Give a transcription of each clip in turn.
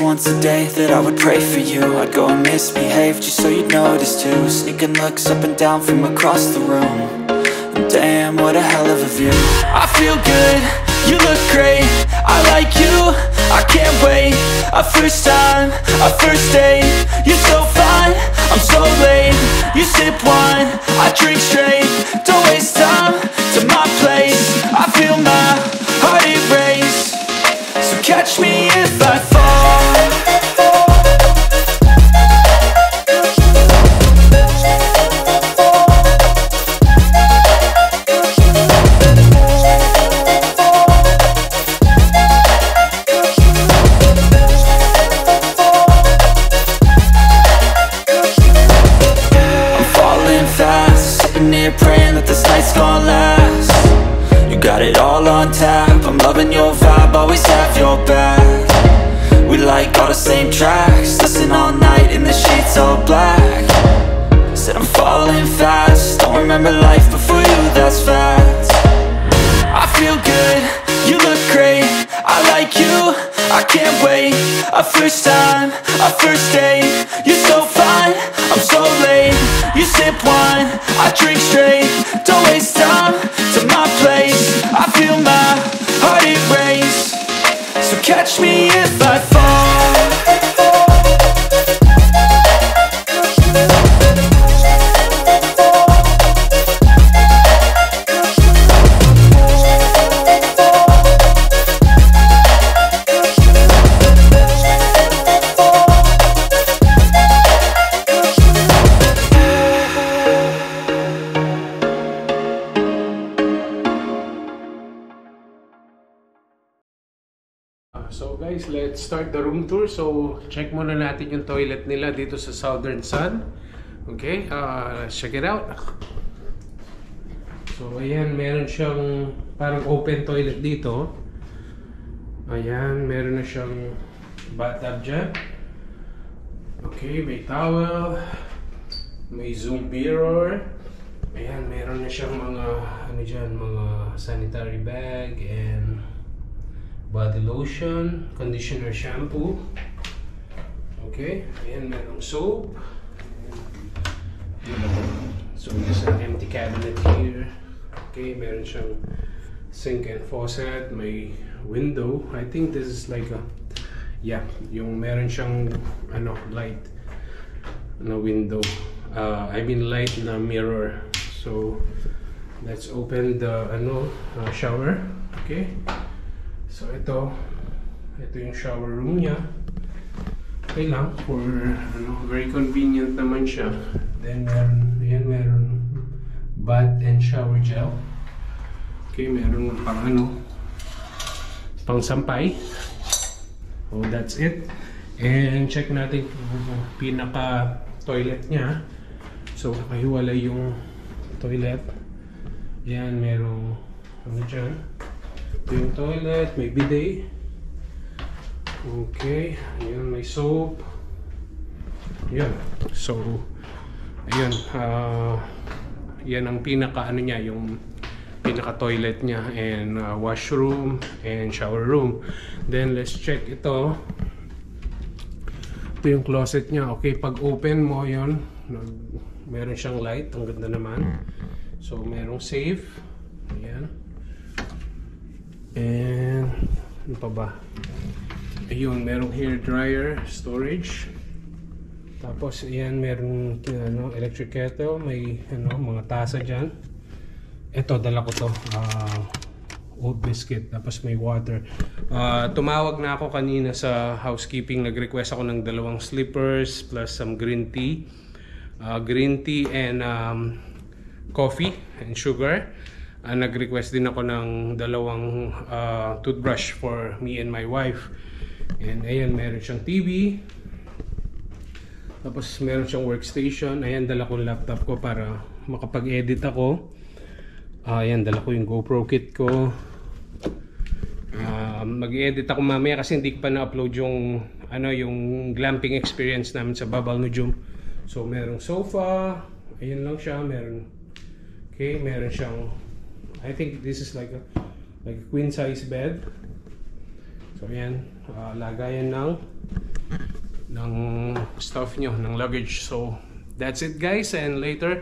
once a day that I would pray for you. I'd go and misbehave just so you'd notice too. Sneaking looks up and down from across the room. And damn, what a hell of a view. I feel good, you look great, I like you, I can't wait. A first time, a first date, you're so fine, I'm so late. You sip wine, I drink straight, don't waste time to my place. I feel my heart erase, so catch me if I fall. Praying that this night's gonna last. You got it all on tap, I'm loving your vibe, always have your back. We like all the same tracks, listen all night in the sheets all black. Said I'm falling fast, don't remember life before you, that's fact. I feel good, you look great, I like you, I can't wait. A first time, a first date, you're so fine, I'm so late. You sip wine, I drink straight, don't waste time to my place. I feel my heart erase, so catch me if I fall. So guys, let's start the room tour. So check muna natin yung toilet nila dito sa Southern Sun. Okay, let's check it out. So ayan, meron siyang parang open toilet dito. Ayan, meron na siyang bathtub dyan. Okay, may towel, may zoom mirror. Ayan, meron na siyang mga ano dyan, mga sanitary bag and body lotion, conditioner, shampoo. Okay, ayan, merong soap. So there's an empty cabinet here. Okay, meron siyang sink and faucet, may window. I think this is like a, yeah, yung meron siyang ano, light na window. I mean light na mirror. So let's open the shower. Okay. So ito yung shower room niya. Okay lang, for very convenient naman siya. Then meron bath and shower gel. Okay, meron pang sampay. Oh, that's it. And check natin yung pinaka toilet niya. So nakahiwalay yung toilet. Yan, merong dyan. Ito yung toilet, may bidet. Okay, ayan, may soap. Ayan, so ayan, yan ang pinaka niya, yung pinaka toilet niya, and washroom and shower room. Then let's check ito. Ito yung closet niya. Okay, pag open mo yun, meron siyang light, ang ganda naman. So merong safe. Ayan. And ano pa ba? Ayun, merong hair dryer storage. Tapos ayan, merong electric kettle, may mga tasa dyan. Ito, dala ko to, oat biscuit, tapos may water. Tumawag na ako kanina sa housekeeping, nag-request ako ng 2 slippers plus some green tea and coffee and sugar. Nag-request din ako ng 2 toothbrush for me and my wife. And ayan, meron siyang TV. Tapos meron siyang workstation. Ayan, dala ko yung laptop ko para makapag-edit ako. Ayan, dala ko yung GoPro kit ko. Mag-edit ako mamaya kasi hindi ko pa na-upload yung glamping experience namin sa Babal Nujum. So merong sofa. Ayan lang siya, meron siyang, I think this is like a queen size bed. So ayan, lagayan ng ng stuff nyo, ng luggage. So that's it guys, and later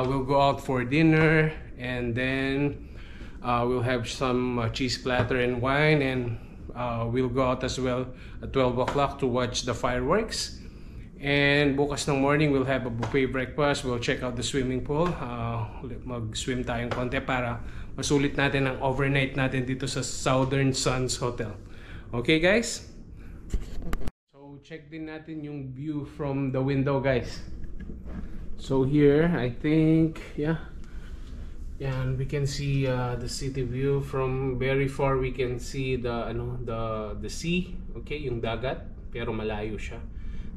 we'll go out for dinner, and then we'll have some cheese platter and wine, and we'll go out as well at 12 o'clock to watch the fireworks. And bukas ng morning we'll have a buffet breakfast. We'll check out the swimming pool, mag-swim tayong konti para masulit natin ang overnight natin dito sa Southern Suns Hotel. Okay guys? So check din natin yung view from the window guys. So here I think, yeah, and we can see the city view from very far. We can see the sea, okay, yung dagat, pero malayo siya.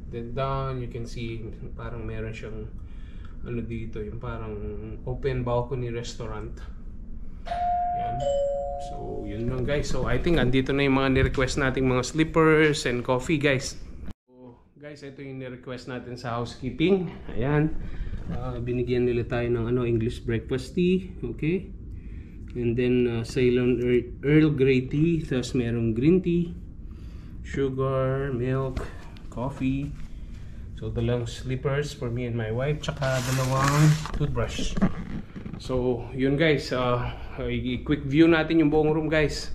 Then down you can see parang meron siyang dito, yung parang open balcony restaurant. Yan. So yun lang guys. So I think andito na yung mga ni-request nating mga slippers and coffee guys. So guys, ito yung ni-request natin sa housekeeping. Ayan. Binigyan nila tayo ng English breakfast tea, okay? And then Ceylon Earl Grey tea, tapos merong green tea, sugar, milk, coffee. So dalawang slippers for me and my wife, tsaka dalawang toothbrush. So yun guys, quick view natin yung buong room guys.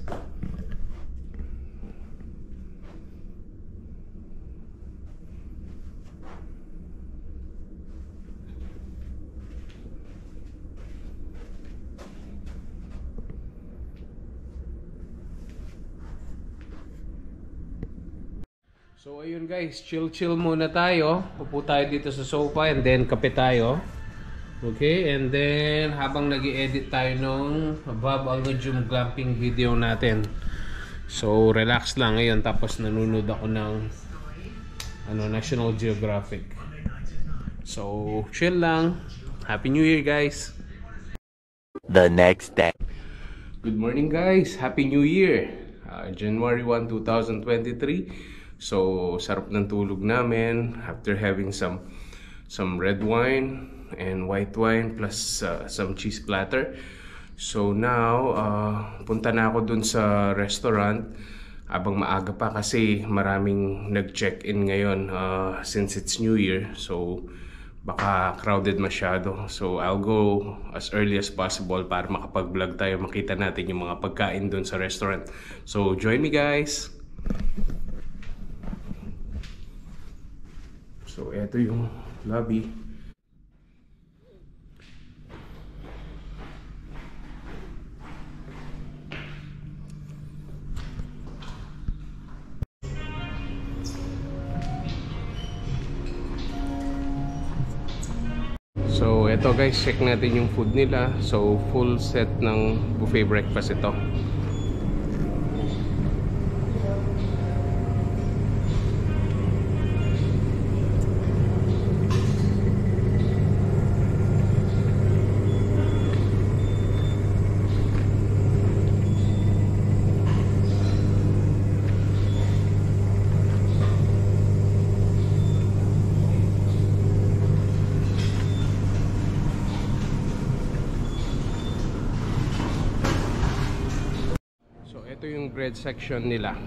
So ayun guys, chill muna tayo. Upo tayo dito sa sofa, and then kape tayo. Okay, and then habang nag-i-edit tayo nung Bob Alnujum glamping video natin. So relax lang ngayon, tapos nanonood ako ng National Geographic. So chill lang. Happy New Year guys. The next day. Good morning guys. Happy New Year. January 1, 2023. So sarap ng tulog namin after having some red wine and white wine plus some cheese platter. So now punta na ako dun sa restaurant abang maaga pa kasi maraming nag-check-in ngayon since it's New Year. So baka crowded masyado. So I'll go as early as possible para makapag-vlog tayo, makita natin yung mga pagkain dun sa restaurant. So join me guys. So eto yung lobby. So eto guys, check natin yung food nila. So full set ng buffet breakfast ito. Ito yung bread section nila.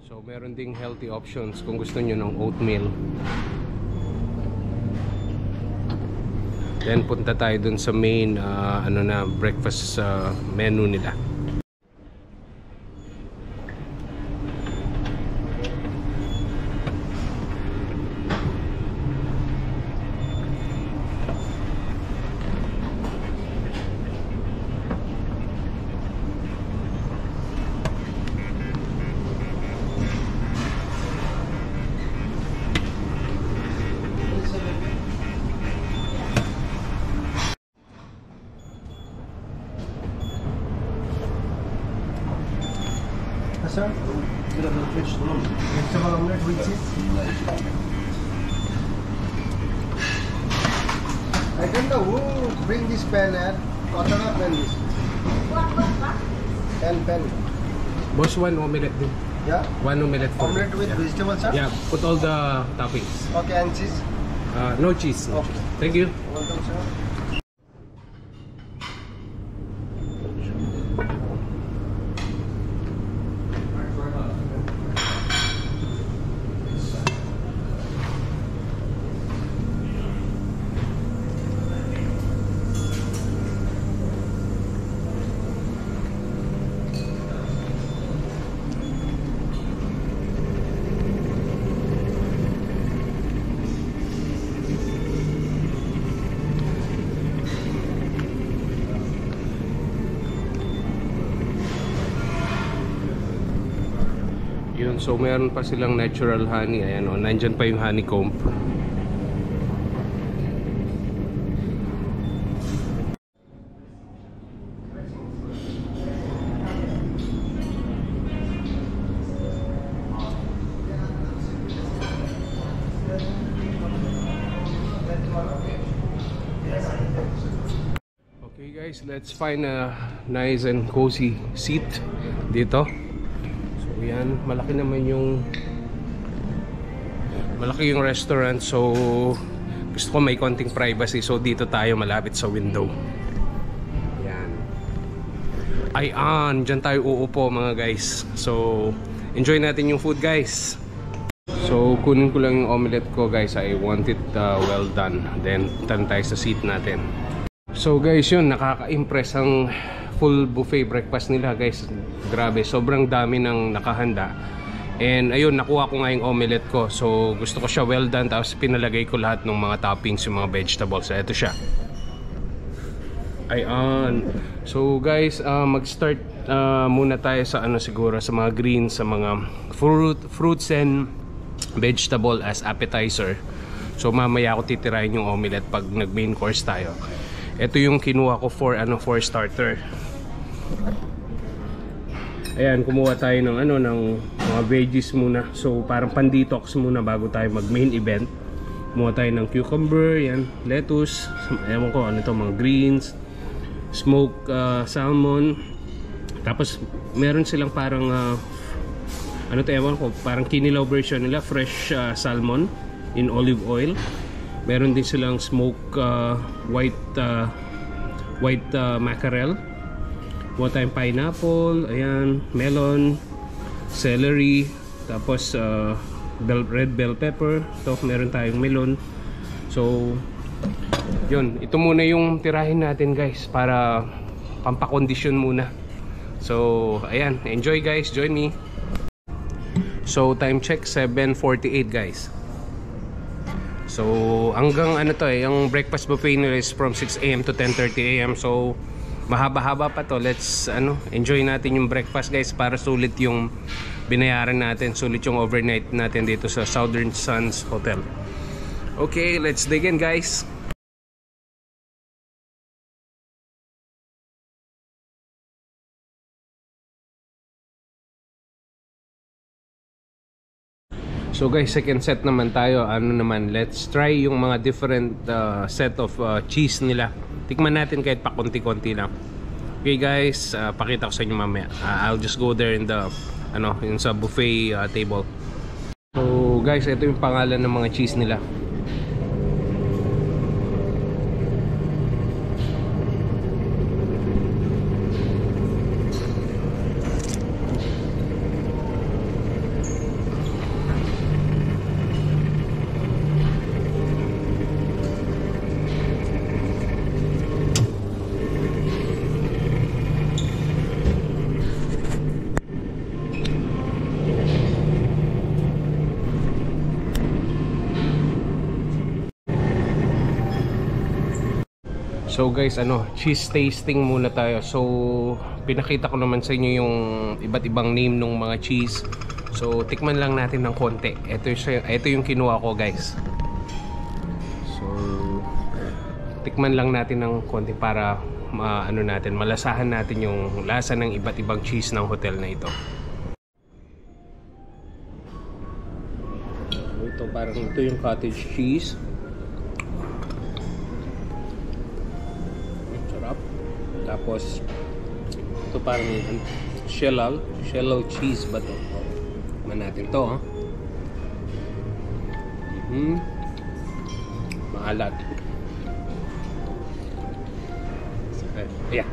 So meron ding healthy options kung gusto nyo ng oatmeal. Then punta tayo dun sa main breakfast menu nila. Sir, vegetable omelette with cheese. I don't know who bring this pen and cotton up pen this. Pen. Boss, one omelette din. Yeah. One omelette for Omelette with vegetable, sir. Yeah, put all the toppings. Okay, and cheese. No cheese. No cheese. Thank you. Welcome, sir. Yun, so meron pa silang natural honey. Ayan o, nandyan pa yung honeycomb. Okay guys, let's find a nice and cozy seat dito. Yan, malaki yung restaurant, so gusto ko may konting privacy, so dito tayo malapit sa window. Yan. Ayan, dyan tayo uupo mga guys. So enjoy natin yung food guys. So kunin ko lang yung omelette ko guys. I want it well done. Then tan tayo sa seat natin. So guys, yun, nakaka-impress ang full buffet breakfast nila guys. Grabe, sobrang dami ng nakahanda. And ayun, nakuha ko nga yung omelette ko. So gusto ko siya well done. Tapos pinalagay ko lahat ng mga toppings, yung mga vegetables. So ito siya. Ayan. So guys, mag-start muna tayo sa ano siguro, sa mga greens, sa mga fruits and vegetable as appetizer. So mamaya ako titirahin yung omelette pag nag-main course tayo. Ito yung kinuha ko for starter. Ayan, kumuha tayo ng ng mga veggies muna. So parang pan-detox muna bago tayo mag-main event. Kumuha tayo ng cucumber, yan, lettuce, ewan ko ano to, mga greens, smoked salmon. Tapos meron silang parang ano to, ewan ko, parang kinilaw version nila, fresh salmon in olive oil. Meron din silang smoked white mackerel. Kuha tayong pineapple, ayan, melon, celery, tapos red bell pepper. Ito, meron tayong melon. So yun, ito muna yung tirahin natin guys, para pampakondisyon muna. So ayan, enjoy guys, join me. So time check 7:48 guys. So hanggang ano to yung breakfast buffet nila is from 6 AM to 10:30 AM. So mahaba-haba pa to. Let's enjoy natin yung breakfast guys, para sulit yung binayaran natin, sulit yung overnight natin dito sa Southern Suns Hotel. Okay, let's dig in guys. So guys, second set naman tayo. Let's try yung mga different set of cheese nila. Tikman natin kahit pa konti-konti lang. Okay guys, pakita ko sa inyo mamaya. I'll just go there in the yung sa buffet table. So guys, ito yung pangalan ng mga cheese nila. So guys, cheese tasting muna tayo. So pinakita ko naman sa inyo yung iba't ibang name ng mga cheese. So tikman lang natin ng konti. Ito yung kinuha ko guys. So tikman lang natin ng konti para malasahan natin yung lasa ng iba't ibang cheese ng hotel na ito. Ito yung cottage cheese. Tapos ito parang shellal cheese ba to? Tikman natin to maalat. Yeah.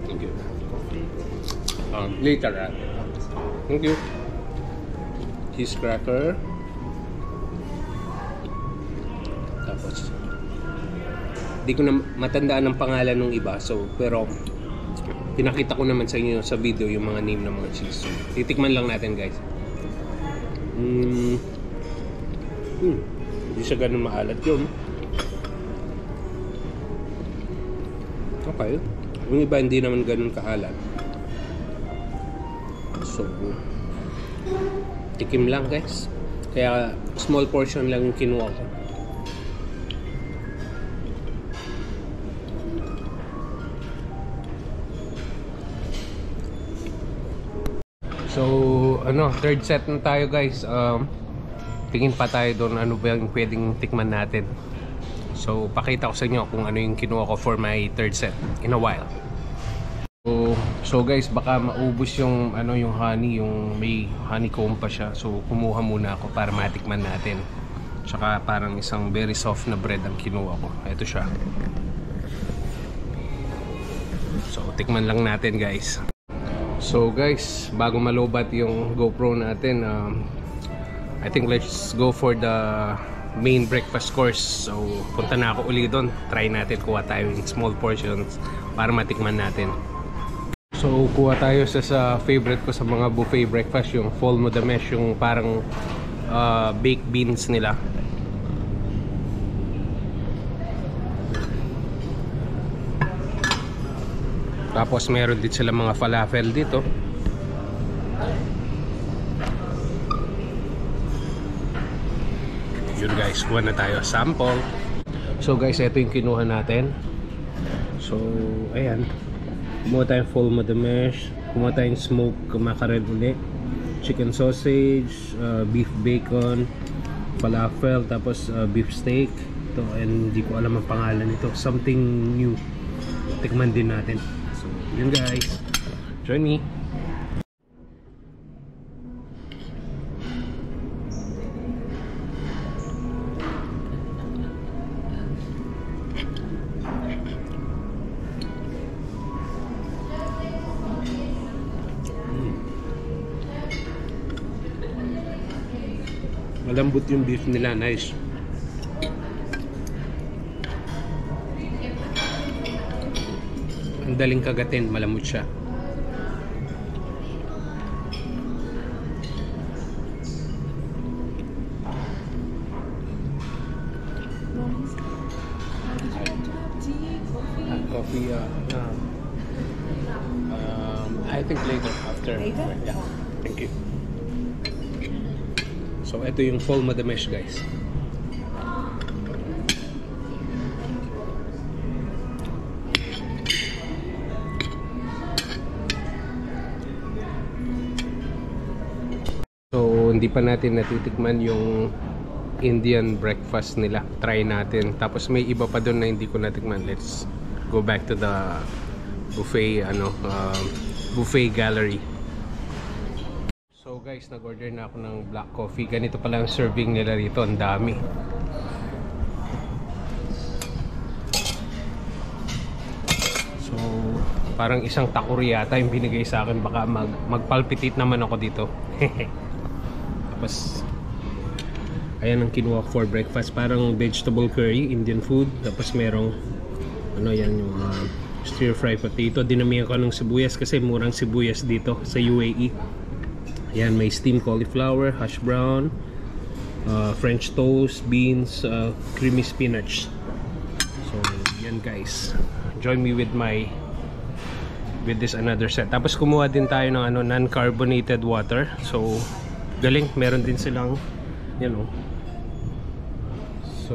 Thank you. Later, thank you. Cheese cracker. Tapos, di ko na matandaan ang pangalan ng iba. So, pero pinakita ko naman sa inyo sa video yung mga name ng mga cheese. So, titikman lang natin, guys. Hindi siya ganun maalat yun. Okay. Yung iba hindi naman ganun kaalat. So, tikim lang, guys. Kaya small portion lang yung kinuha ko. So, third set na tayo, guys. Tingin pa tayo doon ano ba yung pwedeng tikman natin. So, pakita ko sa inyo kung ano yung kinuha ko for my third set in a while. So guys, baka maubos yung yung honey, yung may honeycomb pa siya. So, kumuha muna ako para matikman natin. Tsaka parang isang very soft na bread ang kinuha ko. Ito siya. So, tikman lang natin, guys. So guys, bago malobat yung GoPro natin, I think let's go for the main breakfast course. So punta na ako uli doon. Try natin, kuha tayo in small portions para matikman natin. So kuha tayo sa favorite ko sa mga buffet breakfast, yung Fol mo de Mesh, yung parang baked beans nila. Tapos meron din sila mga falafel dito. Yun guys, kuha na tayo sample. So guys, ito yung kinuha natin. So ayan, kumuha tayong Fol mo de Mesh, kumuha tayong smoked mackerel ulit, chicken sausage, beef bacon, falafel, tapos beef steak. Ito, and hindi ko alam ang pangalan nito, something new. Tikman din natin. So yun guys, join me. Malambot yung beef nila, nice. Ang daling kagatin, malambot siya. Coffee, I think later, after. Later? Yeah, thank you. So ito yung Fol mo de Mesh guys. So hindi pa natin natitikman yung Indian breakfast nila. Try natin. Tapos may iba pa doon na hindi ko natikman. Let's go back to the buffet buffet gallery. So guys, nag-order na ako ng black coffee. Ganito pala ang serving nila rito. Ang dami. So parang isang takuri yata yung binigay sa akin. Baka magpalpitate naman ako dito. Tapos ayan ang kinuha for breakfast. Parang vegetable curry, Indian food. Tapos merong yan yung stir fry potato. Dinamihan ko ng sibuyas kasi murang sibuyas dito sa UAE. Ayan, may steamed cauliflower, hash brown, French toast, beans, creamy spinach. So yan guys, join me with this another set. Tapos kumuha din tayo ng non-carbonated water. So galing, meron din silang so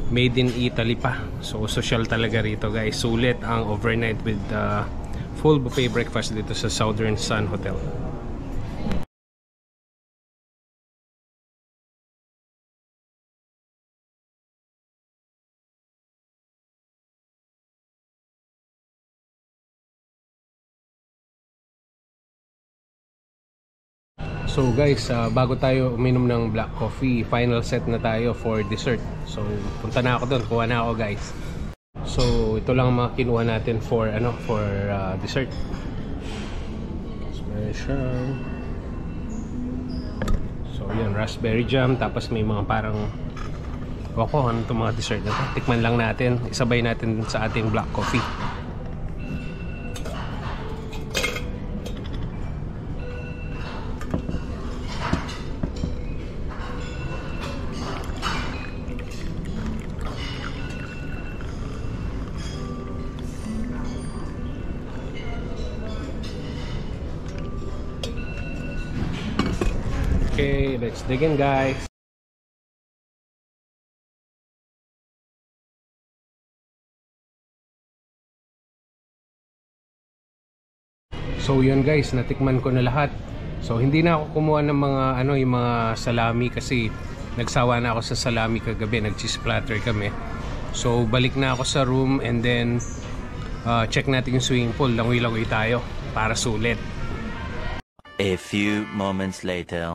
made in Italy pa. So social talaga rito guys. Sulit ang overnight with full buffet breakfast dito sa Southern Sun Hotel. So guys, bago tayo uminom ng black coffee, final set na tayo for dessert. So punta na ako doon, kuha na ako guys. So ito lang ang mga kinuha natin for dessert. Special. So yan, raspberry jam, tapos may mga parang ano itong mga dessert na to. Tikman lang natin, isabay natin sa ating black coffee. Okay, let's dig in guys. So yun guys, natikman ko na lahat. So hindi na ako kumuha ng mga yung mga salami kasi nagsawa na ako sa salami kagabi, nag-cheese platter kami. So balik na ako sa room and then check natin yung swimming pool. Langoy-langoy tayo para sulit. A few moments later.